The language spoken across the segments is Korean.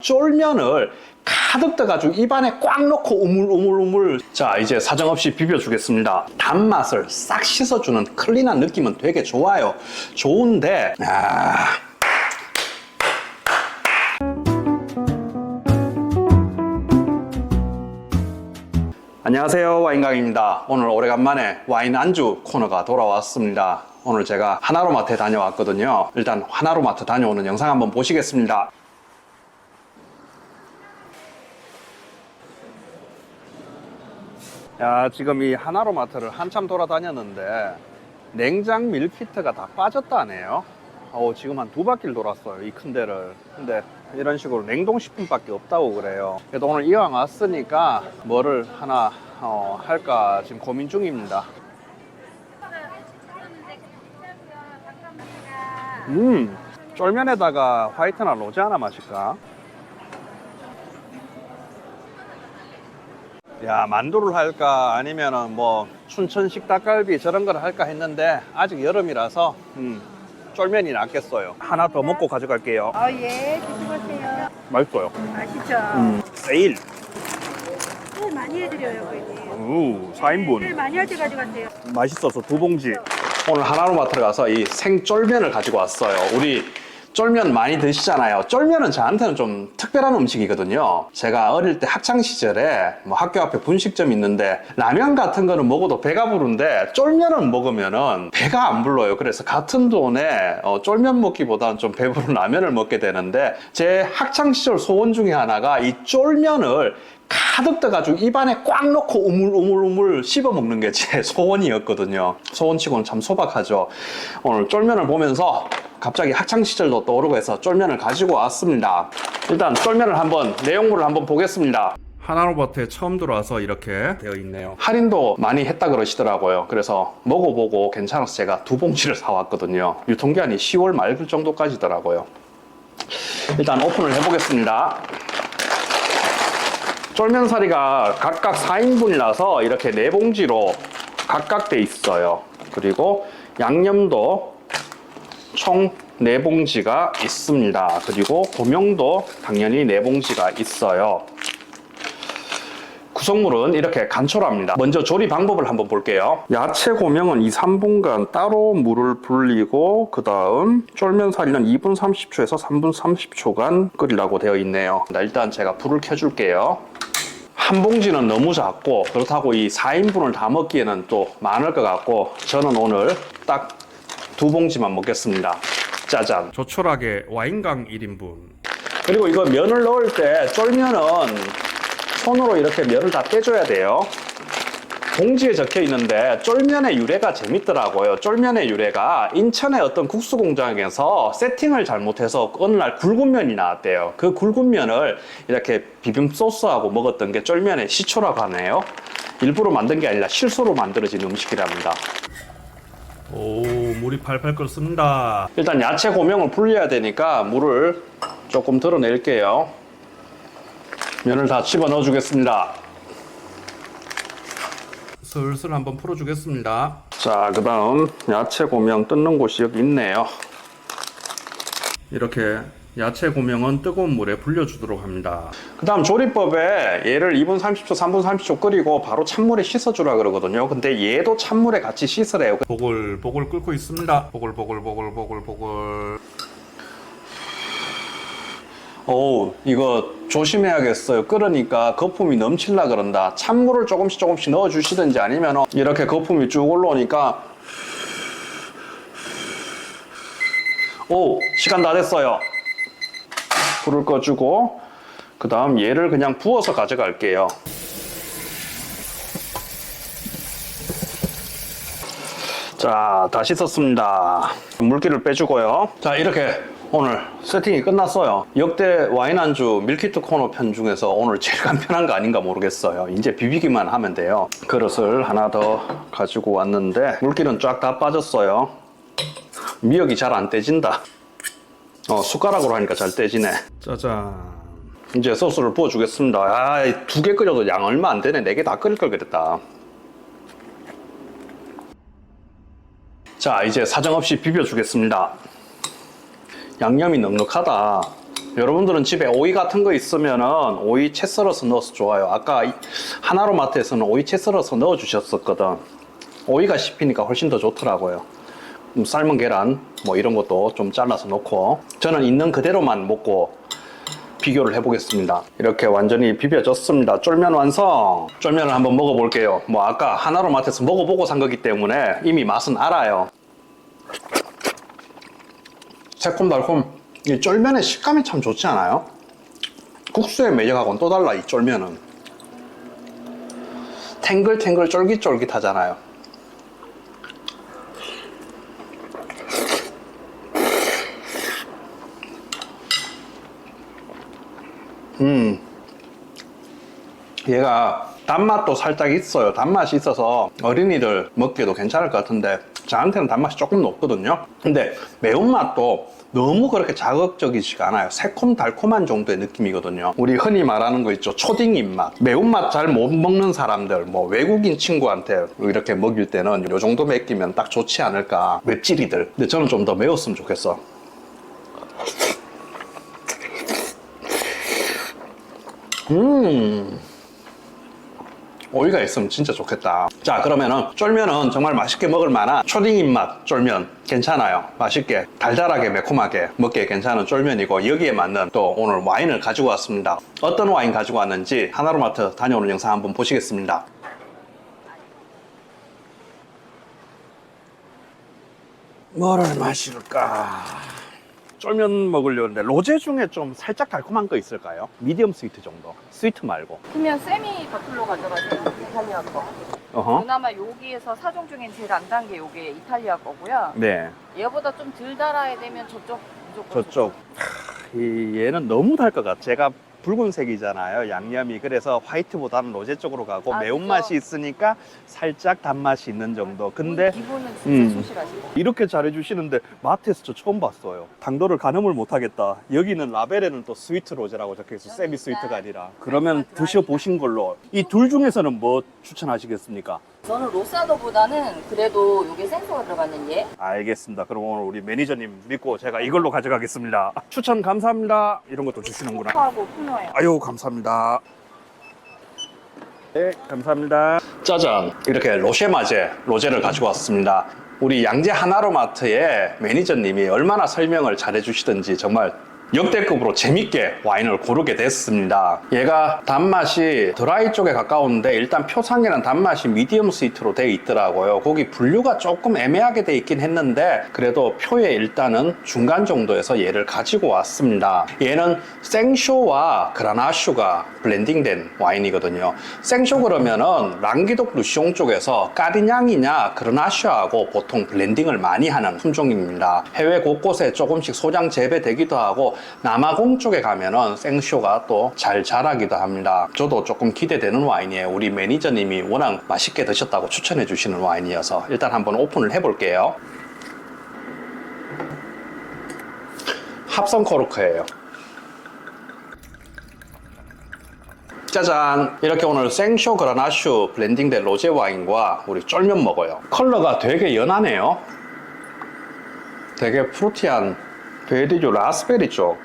쫄면을 가득 떠가지고 입안에 꽉 넣고 우물우물우물. 자, 이제 사정없이 비벼주겠습니다. 단맛을 싹 씻어주는 클린한 느낌은 되게 좋아요. 좋은데 안녕하세요, 와인강입니다. 오늘 오래간만에 와인 안주 코너가 돌아왔습니다. 오늘 제가 하나로마트에 다녀왔거든요. 일단 하나로마트 다녀오는 영상 한번 보시겠습니다. 야, 지금 이 하나로마트를 한참 돌아다녔는데 냉장 밀키트가 다 빠졌다네요. 지금 한 2바퀴를 돌았어요, 이 큰 데를. 근데 이런 식으로 냉동식품밖에 없다고 그래요. 그래도 오늘 이왕 왔으니까 뭐를 하나 할까 지금 고민 중입니다. 쫄면에다가 화이트나 로제 하나 마실까? 야, 만두를 할까 아니면은 뭐 춘천식 닭갈비 저런 걸 할까 했는데 아직 여름이라서 쫄면이 낫겠어요. 하나 더 먹고 가져갈게요. 예, 조심하세요. 맛있어요. 맛있죠? 세일. 네, 많이 해드려요, 고객님. 4인분. 네, 많이 할 때 가져가세요. 맛있어서 2봉지. 오늘 하나로마트를 가서 이 생쫄면을 가지고 왔어요. 우리 쫄면 많이 드시잖아요. 쫄면은 저한테는 좀 특별한 음식이거든요. 제가 어릴 때 학창 시절에 뭐 학교 앞에 분식점이 있는데 라면 같은 거는 먹어도 배가 부른데 쫄면은 먹으면은 배가 안 불러요. 그래서 같은 돈에 쫄면 먹기보다는 좀 배부른 라면을 먹게 되는데 제 학창 시절 소원 중에 하나가 이 쫄면을 가득 떠가지고 입안에 꽉 넣고 우물우물우물 씹어 먹는 게 제 소원이었거든요. 소원치고는 참 소박하죠. 오늘 쫄면을 보면서 갑자기 학창시절도 떠오르고 해서 쫄면을 가지고 왔습니다. 일단 쫄면을 한번 내용물을 한번 보겠습니다. 하나로마트에 처음 들어와서 이렇게 되어 있네요. 할인도 많이 했다 그러시더라고요. 그래서 먹어보고 괜찮아서 제가 2봉지를 사왔거든요. 유통기한이 10월 말 정도까지더라고요. 일단 오픈을 해보겠습니다. 쫄면사리가 각각 4인분이라서 이렇게 4봉지로 각각 돼 있어요. 그리고 양념도 총 4봉지가 있습니다. 그리고 고명도 당연히 4봉지가 있어요. 구성물은 이렇게 간초랍니다. 먼저 조리 방법을 한번 볼게요. 야채 고명은 2, 3분간 따로 물을 불리고 그 다음 쫄면사리는 2분 30초에서 3분 30초간 끓이라고 되어 있네요. 일단 제가 불을 켜줄게요. 한 봉지는 너무 작고 그렇다고 이 4인분을 다 먹기에는 또 많을 것 같고 저는 오늘 딱 2봉지만 먹겠습니다. 짜잔. 조촐하게 와인강 1인분. 그리고 이거 면을 넣을 때 쫄면은 손으로 이렇게 면을 다 떼줘야 돼요. 봉지에 적혀 있는데 쫄면의 유래가 재밌더라고요. 쫄면의 유래가 인천의 어떤 국수 공장에서 세팅을 잘못해서 어느 날 굵은 면이 나왔대요. 그 굵은 면을 이렇게 비빔 소스하고 먹었던 게 쫄면의 시초라고 하네요. 일부러 만든 게 아니라 실수로 만들어진 음식이랍니다. 오, 물이 팔팔 끓습니다. 일단 야채 고명을 불려야 되니까 물을 조금 덜어낼게요. 면을 다 집어 넣어주겠습니다. 슬슬 한번 풀어주겠습니다. 자, 그 다음 야채 고명 뜯는 곳이 여기 있네요. 이렇게 야채 고명은 뜨거운 물에 불려주도록 합니다. 그 다음 조리법에 얘를 2분 30초, 3분 30초 끓이고 바로 찬물에 씻어주라 그러거든요. 근데 얘도 찬물에 같이 씻으래요. 보글보글 끓고 있습니다. 보글보글. 이거 조심해야겠어요. 끓으니까 거품이 넘칠라 그런다. 찬물을 조금씩 넣어주시든지 아니면 이렇게 거품이 쭉 올라오니까 시간 다 됐어요. 불을 꺼주고 그 다음 얘를 그냥 부어서 가져갈게요. 자, 다 씻었습니다. 물기를 빼주고요. 자, 이렇게 오늘 세팅이 끝났어요. 역대 와인 안주 밀키트 코너 편 중에서 오늘 제일 간편한 거 아닌가 모르겠어요. 이제 비비기만 하면 돼요. 그릇을 하나 더 가지고 왔는데 물기는 쫙 다 빠졌어요. 미역이 잘 안 떼진다. 숟가락으로 하니까 잘 떼지네. 짜잔. 이제 소스를 부어주겠습니다. 2개 끓여도 양 얼마 안 되네. 4개 다 끓일 걸 그랬다. 자, 이제 사정없이 비벼주겠습니다. 양념이 넉넉하다. 여러분들은 집에 오이 같은 거 있으면은 오이 채 썰어서 넣어서 좋아요. 아까 하나로마트에서는 오이 채 썰어서 넣어 주셨었거든. 오이가 씹히니까 훨씬 더 좋더라고요. 삶은 계란 뭐 이런 것도 좀 잘라서 넣고, 저는 있는 그대로만 먹고 비교를 해보겠습니다. 이렇게 완전히 비벼졌습니다. 쫄면 완성. 쫄면을 한번 먹어볼게요. 뭐 아까 하나로마트에서 먹어보고 산 거기 때문에 이미 맛은 알아요. 새콤달콤. 이 쫄면의 식감이 참 좋지 않아요? 국수의 매력하고는 또 달라. 이 쫄면은 탱글탱글 쫄깃쫄깃하잖아요. 얘가 단맛도 살짝 있어요. 단맛이 있어서 어린이들 먹기에도 괜찮을 것 같은데 저한테는 단맛이 조금 높거든요. 근데 매운맛도 너무 그렇게 자극적이지가 않아요. 새콤달콤한 정도의 느낌이거든요. 우리 흔히 말하는 거 있죠. 초딩 입맛. 매운맛 잘 못 먹는 사람들, 뭐 외국인 친구한테 이렇게 먹일 때는 요 정도 맵기면 딱 좋지 않을까. 맵찔이들. 근데 저는 좀 더 매웠으면 좋겠어. 오이가 있으면 진짜 좋겠다. 자, 그러면은 쫄면은 정말 맛있게 먹을 만한 초딩 입맛 쫄면 괜찮아요. 맛있게 달달하게 매콤하게 먹기에 괜찮은 쫄면이고, 여기에 맞는 또 오늘 와인을 가지고 왔습니다. 어떤 와인 가지고 왔는지 하나로마트 다녀오는 영상 한번 보시겠습니다. 뭐를 마실까? 쫄면 먹으려는데 로제 중에 좀 살짝 달콤한 거 있을까요? 미디엄 스위트 정도. 스위트 말고. 그러면 세미 버틀로 가져가세요. 이탈리아 거. 어허. 그나마 여기에서 사종 중엔 제일 안 단 게 요게 이탈리아 거고요. 네. 얘보다 좀 덜 달아야 되면 저쪽 무조건 저쪽. 얘는 너무 달 것 같아. 제가 붉은색이잖아요, 양념이. 그래서 화이트보다는 로제 쪽으로 가고, 아, 매운맛이 그죠? 있으니까 살짝 단맛이 있는 정도. 근데 기분은 진짜 소실하시고. 이렇게 잘해주시는데 마트에서 저 처음 봤어요. 당도를 가늠을 못하겠다. 여기는 라벨에는 또 스위트 로제라고 적혀있어. 세미 스위트가 아니라. 그러면 드셔보신 걸로. 이 둘 중에서는 뭐 추천하시겠습니까? 저는 로사도보다는 그래도 요게 생소가 들어가는 얘. 알겠습니다. 그럼 오늘 우리 매니저님 믿고 제가 이걸로 가져가겠습니다. 추천 감사합니다. 이런 것도 주시는구나. 하고 푸너예요. 아유, 감사합니다. 네, 감사합니다. 짜잔, 이렇게 로제를 가지고 왔습니다. 우리 양재 하나로마트의 매니저님이 얼마나 설명을 잘해 주시던지 정말 역대급으로 재밌게 와인을 고르게 됐습니다. 얘가 단맛이 드라이 쪽에 가까운데 일단 표상에는 단맛이 미디엄 스위트로 돼 있더라고요. 거기 분류가 조금 애매하게 돼 있긴 했는데 그래도 표에 일단은 중간 정도에서 얘를 가지고 왔습니다. 얘는 생쇼와 그라나쇼가 블렌딩된 와인이거든요. 생쇼 그러면은 랑기독 루시옹 쪽에서 까리냥이냐 그라나쇼하고 보통 블렌딩을 많이 하는 품종입니다. 해외 곳곳에 조금씩 소량 재배되기도 하고, 남아공 쪽에 가면은 생쇼가 또 잘 자라기도 합니다. 저도 조금 기대되는 와인이에요. 우리 매니저님이 워낙 맛있게 드셨다고 추천해 주시는 와인이어서 일단 한번 오픈을 해 볼게요. 합성 코르크예요. 짜잔, 이렇게 오늘 생쇼 그라나쇼 블렌딩된 로제 와인과 우리 쫄면 먹어요. 컬러가 되게 연하네요. 되게 프루티한 베리죠, 라스베리 쪽.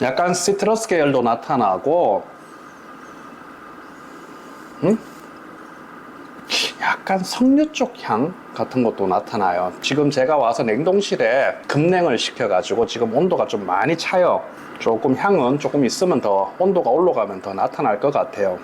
약간 시트러스 계열도 나타나고, 약간 석류 쪽 향 같은 것도 나타나요. 지금 제가 와서 냉동실에 급냉을 시켜가지고 지금 온도가 좀 많이 차요. 조금 향은 조금 있으면 더 온도가 올라가면 더 나타날 것 같아요.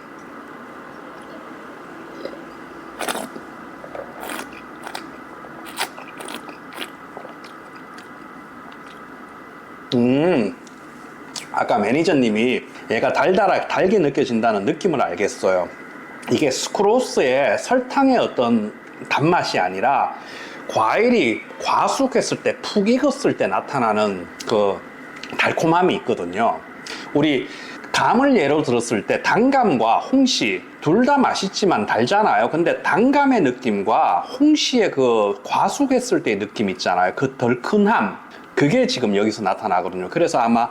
아까 매니저님이 얘가 달게 느껴진다는 느낌을 알겠어요. 이게 스크로스의 설탕의 어떤 단맛이 아니라 과일이 과숙했을 때, 푹 익었을 때 나타나는 그 달콤함이 있거든요. 우리 감을 예로 들었을 때 단감과 홍시 둘 다 맛있지만 달잖아요. 근데 단감의 느낌과 홍시의 그 과숙했을 때의 느낌 있잖아요. 그 덜큰함, 그게 지금 여기서 나타나거든요. 그래서 아마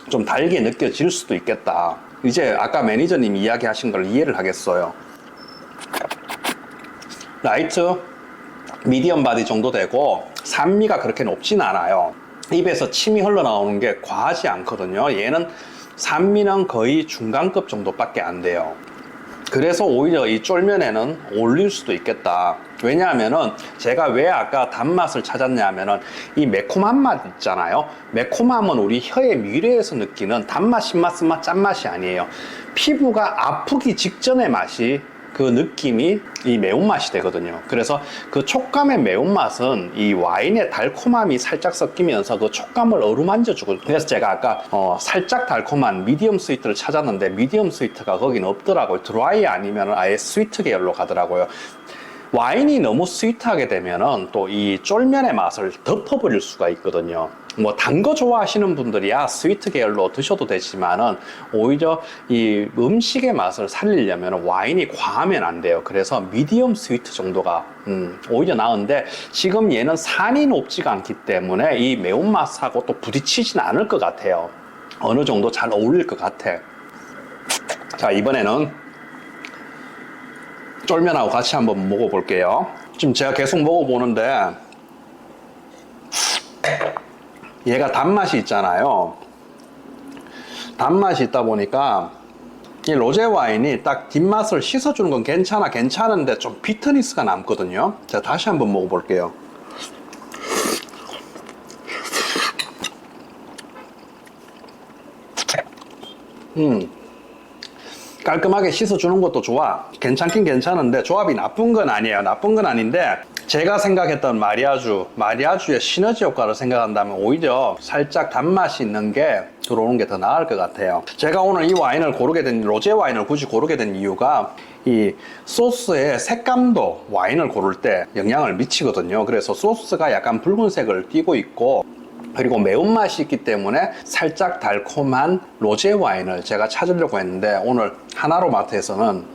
좀 달게 느껴질 수도 있겠다. 이제 아까 매니저님이 이야기하신 걸 이해를 하겠어요. 라이트, 미디엄 바디 정도 되고 산미가 그렇게 높진 않아요. 입에서 침이 흘러나오는 게 과하지 않거든요. 얘는 산미는 거의 중간급 정도밖에 안 돼요. 그래서 오히려 이 쫄면에는 어울릴 수도 있겠다. 왜냐하면은 제가 왜 아까 단맛을 찾았냐면은 이 매콤한 맛 있잖아요. 매콤함은 우리 혀의 미래에서 느끼는 단맛, 신맛, 쓴맛, 짠맛이 아니에요. 피부가 아프기 직전의 맛이 그 느낌이 이 매운맛이 되거든요. 그래서 그 촉감의 매운맛은 이 와인의 달콤함이 살짝 섞이면서 그 촉감을 어루만져 주거든요. 그래서 제가 아까 살짝 달콤한 미디엄 스위트를 찾았는데 미디엄 스위트가 거긴 없더라고요. 드라이 아니면 아예 스위트 계열로 가더라고요. 와인이 너무 스위트하게 되면은 또 이 쫄면의 맛을 덮어버릴 수가 있거든요. 뭐 단 거 좋아하시는 분들이야 스위트 계열로 드셔도 되지만은 오히려 이 음식의 맛을 살리려면 와인이 과하면 안 돼요. 그래서 미디엄 스위트 정도가 오히려 나은데 지금 얘는 산이 높지가 않기 때문에 이 매운맛하고 또 부딪히진 않을 것 같아요. 어느 정도 잘 어울릴 것 같아. 자, 이번에는 쫄면하고 같이 한번 먹어볼게요. 지금 제가 계속 먹어보는데 얘가 단맛이 있잖아요. 단맛이 있다 보니까 이 로제 와인이 딱 뒷맛을 씻어주는 건 괜찮은데 좀 비터니스가 남거든요. 제가 다시 한번 먹어볼게요. 깔끔하게 씻어주는 것도 좋아. 괜찮긴 괜찮은데 조합이 나쁜 건 아니에요. 나쁜 건 아닌데 제가 생각했던 마리아주의 시너지 효과를 생각한다면 오히려 살짝 단맛이 있는 게 들어오는 게 더 나을 것 같아요. 제가 오늘 이 와인을 로제 와인을 굳이 고르게 된 이유가 이 소스의 색감도 와인을 고를 때 영향을 미치거든요. 그래서 소스가 약간 붉은색을 띠고 있고 그리고 매운맛이 있기 때문에 살짝 달콤한 로제 와인을 제가 찾으려고 했는데 오늘 하나로마트에서는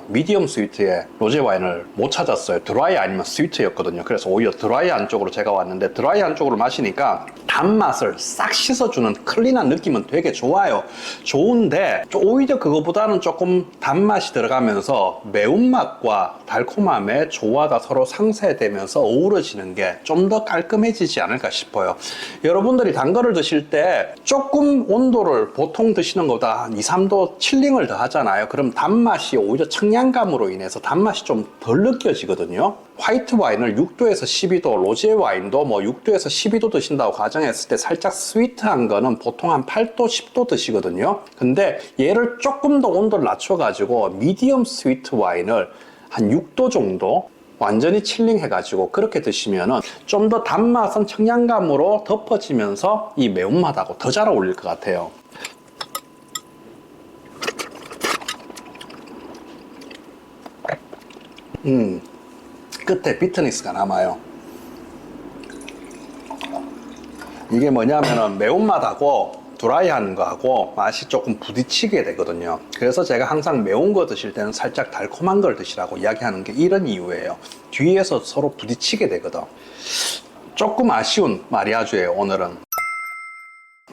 미디엄 스위트의 로제 와인을 못 찾았어요. 드라이 아니면 스위트였거든요. 그래서 오히려 드라이 안쪽으로 제가 왔는데 드라이 안쪽으로 마시니까 단맛을 싹 씻어주는 클린한 느낌은 되게 좋아요. 좋은데 오히려 그거보다는 조금 단맛이 들어가면서 매운맛과 달콤함의 조화가 서로 상쇄되면서 어우러지는 게 좀 더 깔끔해지지 않을까 싶어요. 여러분들이 단 거를 드실 때 조금 온도를 보통 드시는 것보다 한 2, 3도 칠링을 더 하잖아요. 그럼 단맛이 오히려 청량감으로 인해서 단맛이 좀 덜 느껴지거든요. 화이트 와인을 6도에서 12도, 로제 와인도 뭐 6도에서 12도 드신다고 가정했을 때 살짝 스위트한 거는 보통 한 8도, 10도 드시거든요. 근데 얘를 조금 더 온도를 낮춰가지고 미디엄 스위트 와인을 한 6도 정도 완전히 칠링 해가지고 그렇게 드시면은 좀 더 단맛은 청량감으로 덮어지면서 이 매운맛하고 더 잘 어울릴 것 같아요. 끝에 비트니스가 남아요. 이게 뭐냐면은 매운맛하고 드라이한 거하고 맛이 조금 부딪히게 되거든요. 그래서 제가 항상 매운 거 드실 때는 살짝 달콤한 걸 드시라고 이야기하는 게 이런 이유예요. 뒤에서 서로 부딪히게 되거든. 조금 아쉬운 마리아주예요, 오늘은.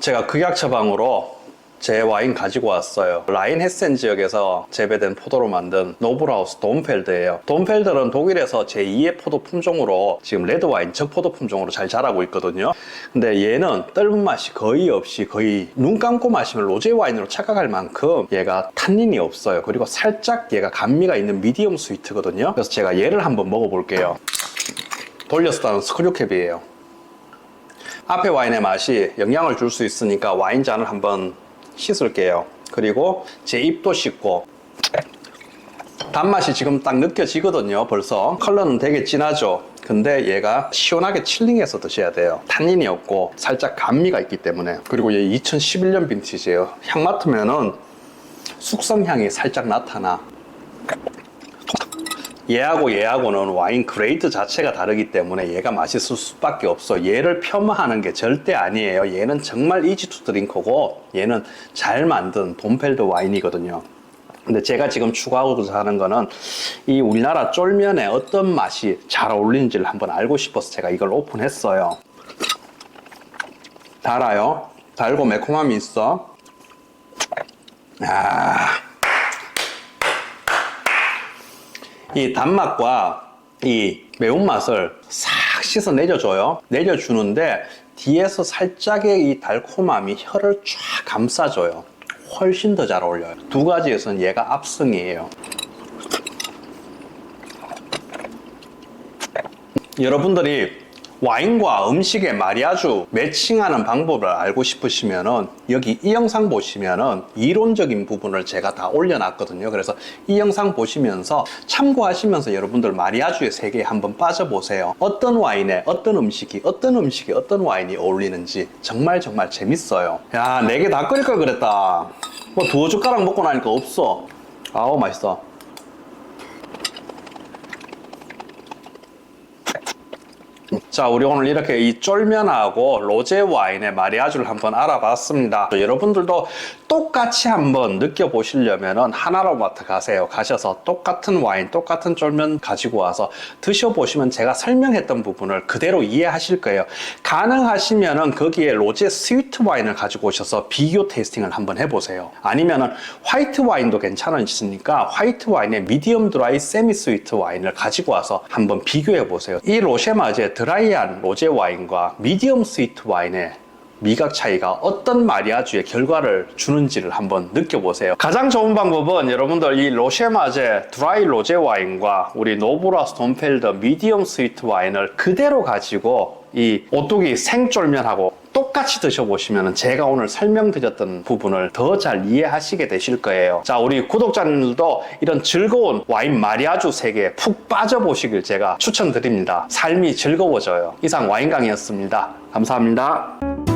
제가 극약 처방으로 제 와인 가지고 왔어요. 라인 헤센 지역에서 재배된 포도로 만든 노블하우스 돈펠드예요. 돈펠드는 독일에서 제2의 포도 품종으로 지금 레드 와인 적포도 품종으로 잘 자라고 있거든요. 근데 얘는 떫은 맛이 거의 없이 거의 눈 감고 마시면 로제 와인으로 착각할 만큼 얘가 탄닌이 없어요. 그리고 살짝 얘가 감미가 있는 미디엄 스위트거든요. 그래서 제가 얘를 한번 먹어볼게요. 돌려서 따는 스크류캡이에요. 앞에 와인의 맛이 영향을 줄 수 있으니까 와인잔을 한번 씻을게요. 그리고 제 입도 씻고 단맛이 지금 딱 느껴지거든요. 벌써 컬러는 되게 진하죠. 근데 얘가 시원하게 칠링해서 드셔야 돼요. 탄닌이 없고 살짝 감미가 있기 때문에. 그리고 얘 2011년 빈티지예요. 향 맡으면은 숙성향이 살짝 나타나. 얘하고는 와인 그레이드 자체가 다르기 때문에 얘가 맛있을 수밖에 없어. 얘를 폄하하는 게 절대 아니에요. 얘는 정말 이지 투 드링크고 얘는 잘 만든 돈펠드 와인이거든요. 근데 제가 지금 추구하고자 하는 거는 이 우리나라 쫄면에 어떤 맛이 잘 어울리는지를 한번 알고 싶어서 제가 이걸 오픈했어요. 달아요. 달고 매콤함이 있어. 이 단맛과 이 매운맛을 싹 씻어 내려줘요. 내려주는데 뒤에서 살짝의 이 달콤함이 혀를 쫙 감싸줘요. 훨씬 더 잘 어울려요. 두 가지에서는 얘가 압승이에요. 여러분들이 와인과 음식의 마리아주 매칭하는 방법을 알고 싶으시면은 여기 이 영상 보시면은 이론적인 부분을 제가 다 올려놨거든요. 그래서 이 영상 보시면서 참고하시면서 여러분들 마리아주의 세계에 한번 빠져보세요. 어떤 와인에 어떤 음식이 어떤 와인이 어울리는지 정말 재밌어요. 야, 4개 다 끓일 걸 그랬다. 뭐 두어 숟가락 먹고 나니까 없어. 아우 맛있어. 자, 우리 오늘 이렇게 이 쫄면하고 로제 와인의 마리아주를 한번 알아봤습니다. 여러분들도 똑같이 한번 느껴보시려면 하나로마트 가세요. 가셔서 똑같은 와인, 똑같은 쫄면 가지고 와서 드셔보시면 제가 설명했던 부분을 그대로 이해하실 거예요. 가능하시면은 거기에 로제 스위트 와인을 가지고 오셔서 비교 테이스팅을 한번 해보세요. 아니면은 화이트 와인도 괜찮으시니까 화이트 와인의 미디엄 드라이 세미 스위트 와인을 가지고 와서 한번 비교해 보세요. 이 로쉐마제 드라이한 로제 와인과 미디엄 스위트 와인의 미각 차이가 어떤 마리아주의 결과를 주는지를 한번 느껴보세요. 가장 좋은 방법은 여러분들 이 로쉐마제 드라이 로제 와인과 우리 노브라 스톤펠더 미디엄 스위트 와인을 그대로 가지고 이 오뚜기 생쫄면하고 똑같이 드셔보시면 제가 오늘 설명드렸던 부분을 더 잘 이해하시게 되실 거예요. 자, 우리 구독자님들도 이런 즐거운 와인 마리아주 세계에 푹 빠져보시길 제가 추천드립니다. 삶이 즐거워져요. 이상 와인 강의였습니다. 감사합니다.